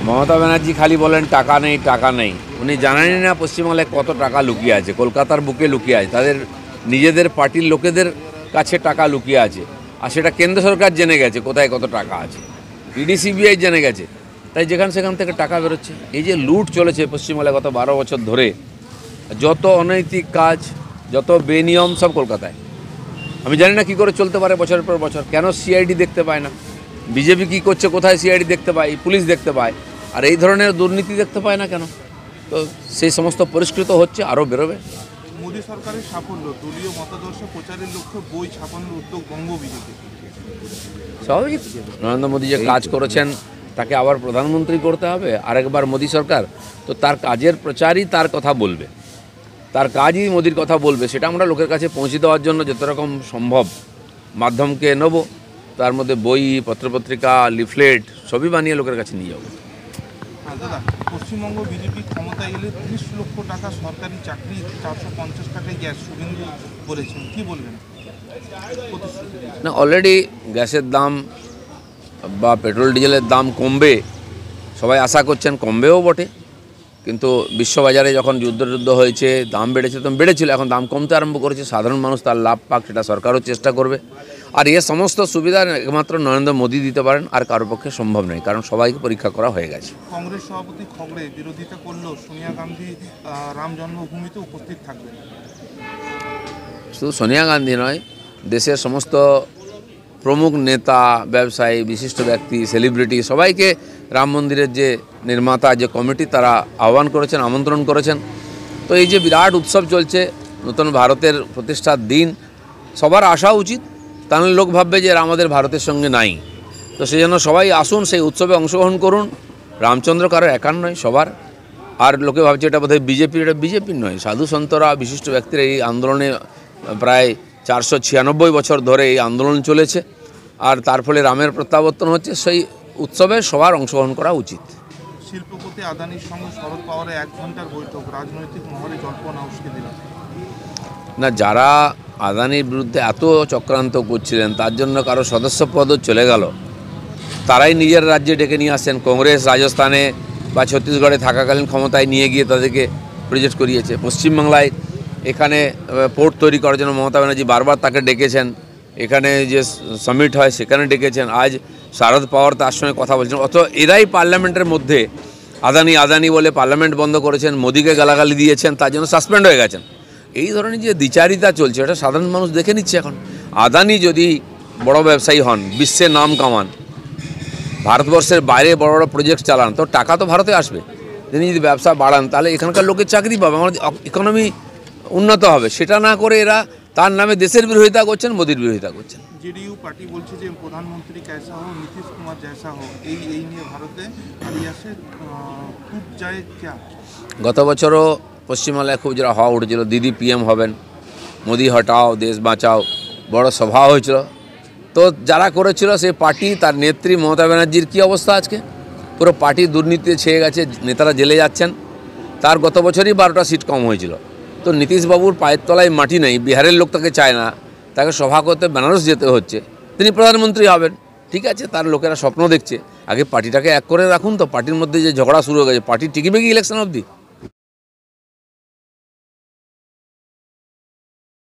মমতা ব্যানার্জি খালি বলেন টাকা নেই টাকা নেই, উনি জানেনই না পশ্চিমবাংলায় কত টাকা লুকিয়ে আছে, কলকাতার বুকে লুকিয়ে আছে, তাদের নিজেদের পার্টির লোকেদের কাছে টাকা লুকিয়ে আছে। আর সেটা কেন্দ্র সরকার জেনে গেছে কোথায় কত টাকা আছে, ইডি সিবিআই জেনে গেছে, তাই যেখান সেখান থেকে টাকা বেরোচ্ছে। এই যে লুট চলেছে পশ্চিমবাংলায় গত 12 বছর ধরে, যত অনৈতিক কাজ, যত বেনিয়ম, সব কলকাতায়। আমি জানি না কী করে চলতে পারে বছরের পর বছর। কেন সিআইডি দেখতে পায় না? বিজেপি কী করছে, কোথায় সিআইডি দেখতে পায়, পুলিশ দেখতে পায়, আর এই ধরনের দুর্নীতি দেখতে পায় না কেন? তো সেই সমস্ত পরিষ্কৃত হচ্ছে, আরও বেরোবে। মোদী সরকারের সাফল্য, দলীয় মতাদর্শ প্রচারের লক্ষ্যে বই ছাপানোর উদ্যোগ বঙ্গ বিজেপি। স্বাভাবিক, নরেন্দ্র মোদী যে কাজ করেছেন তাকে আবার প্রধানমন্ত্রী করতে হবে আরেকবার মোদী সরকার, তো তার কাজের প্রচারই তার কথা বলবে, তার কাজই মোদির কথা বলবে। সেটা আমরা লোকের কাছে পৌঁছে দেওয়ার জন্য যত রকম সম্ভব মাধ্যমকে নেব, তার মধ্যে বই, পত্রপত্রিকা, লিফলেট সবই বানিয়ে লোকের কাছে নিয়ে যাবো। দাদা, পশ্চিমবঙ্গ বিজেপি ক্ষমতা এলে 30 লক্ষ টাকা সরকারি চাকরি, 450 টাকায় গ্যাস, শুভেন্দু বলেছেন, কি বলবেন? না, অলরেডি গ্যাসের দাম বা পেট্রোল ডিজেলের দাম কমবে, সবাই আশা করছেন, কমবেও বটে, কিন্তু বিশ্ববাজারে যখন যুদ্ধ হয়েছে দাম বেড়েছে, তখন বেড়েছিল, এখন দাম কমতে আরম্ভ করেছে। সাধারণ মানুষ তার লাভ পাক, সেটা সরকারও চেষ্টা করবে। আর এ সমস্ত সুবিধা একমাত্র নরেন্দ্র মোদী দিতে পারেন, আর কারোর পক্ষে সম্ভব নয়, কারণ সবাইকে পরীক্ষা করা হয়ে গেছে। কংগ্রেস সভাপতি খগড়ে বিরোধিতা করলেও সোনিয়া গান্ধী রাম জন্মভূমিতে উপস্থিত থাকবেন। শুধু সোনিয়া গান্ধী নয়, দেশের সমস্ত প্রমুখ নেতা, ব্যবসায়ী, বিশিষ্ট ব্যক্তি, সেলিব্রিটি সবাইকে রাম মন্দিরের যে নির্মাতা, যে কমিটি, তারা আহ্বান করেছেন, আমন্ত্রণ করেছেন। তো এই যে বিরাট উৎসব চলছে, নতুন ভারতের প্রতিষ্ঠার দিন, সবার আসা উচিত, তাহলে লোক ভাববে যে এরা আমাদের ভারতের সঙ্গে নাই। তো সেই জন্য সবাই আসুন, সেই উৎসবে অংশগ্রহণ করুন। রামচন্দ্র কারো একার নয়, সবার। আর লোকে ভাবছে এটা বোধহয় বিজেপির, এটা বিজেপির নয়, সাধু সন্তরা, বিশিষ্ট ব্যক্তিরা এই আন্দোলনে প্রায় 496 বছর ধরে এই আন্দোলন চলেছে, আর তার ফলে রামের প্রত্যাবর্তন হচ্ছে। সেই উৎসবে সবার অংশগ্রহণ করা উচিত। শিল্পপতি আদানির সঙ্গে শরদ পাওয়ারে 1 ঘন্টার বৈঠক, রাজনৈতিক মহলে জল্পনা উস্কে দিল। না, যারা আদানির বিরুদ্ধে এত চক্রান্ত করছিলেন, তার জন্য কারো সদস্যপদও চলে গেল, তারাই নিজের রাজ্যে ডেকে নিয়ে আসছেন। কংগ্রেস রাজস্থানে বা ছত্তিশগড়ে থাকাকালীন ক্ষমতায় নিয়ে গিয়ে তাদেরকে প্রজেক্ট করিয়েছে। পশ্চিমবাংলায় এখানে পোর্ট তৈরি করার জন্য মমতা ব্যানার্জি বারবার তাকে ডেকেছেন, এখানে যে সামিট হয় সেখানে ডেকেছেন। আজ শারদ পাওয়ার তার সঙ্গে কথা বলছেন, অথচ এরাই পার্লামেন্টের মধ্যে আদানি বলে পার্লামেন্ট বন্ধ করেছেন, মোদিকে গালাগালি দিয়েছেন, তার জন্য সাসপেন্ড হয়ে গেছেন। এই ধরনের যে দ্বিচারিতা চলছে, এটা সাধারণ মানুষ দেখে নিচ্ছে এখন। আদানি যদি বড় ব্যবসায়ী হন, বিশ্বের নাম কামান, ভারতবর্ষের বাইরে বড় বড় প্রজেক্ট চালান, তো টাকা তো ভারতে আসবে। তিনি যদি ব্যবসা বাড়ান, তাহলে এখানকার লোকের চাকরি পাবে, আমাদের ইকোনমি উন্নত হবে। সেটা না করে এরা তার নামে দেশের বিরোধিতা করছেন, মোদির বিরোধিতা করছেন। জেডিইউ পার্টি বলছে যে প্রধানমন্ত্রী कैसा हो, নীতিশ কুমার जैसा हो, এই নিয়ে ভারতে আলিয়াসে খুব যায় ক্যা? গত বছরও পশ্চিমবাংলায় খুব যারা হওয়া উঠেছিল, দিদি পিএম হবেন, মোদি হটাও দেশ বাঁচাও, বড় সভা হয়েছিল। তো যারা করেছিল সেই পার্টি, তার নেত্রী মমতা ব্যানার্জির কী অবস্থা আজকে? পুরো পার্টি দুর্নীতিতে ছেয়ে গেছে, নেতারা জেলে যাচ্ছেন। তার গত বছরই 12টা সিট কম হয়েছিল। তো নীতিশবাবুর পায়ের তলায় মাটি নেই, বিহারের লোক তাকে চায় না, তাকে সভা করতে বেনারস যেতে হচ্ছে, তিনি প্রধানমন্ত্রী হবেন। ঠিক আছে, তার লোকেরা স্বপ্ন দেখছে, আগে পার্টিটাকে এক করে রাখুন। তো পার্টির মধ্যে যে ঝগড়া শুরু হয়ে গেছে, পার্টি টিকবে কি ইলেকশন অবধি?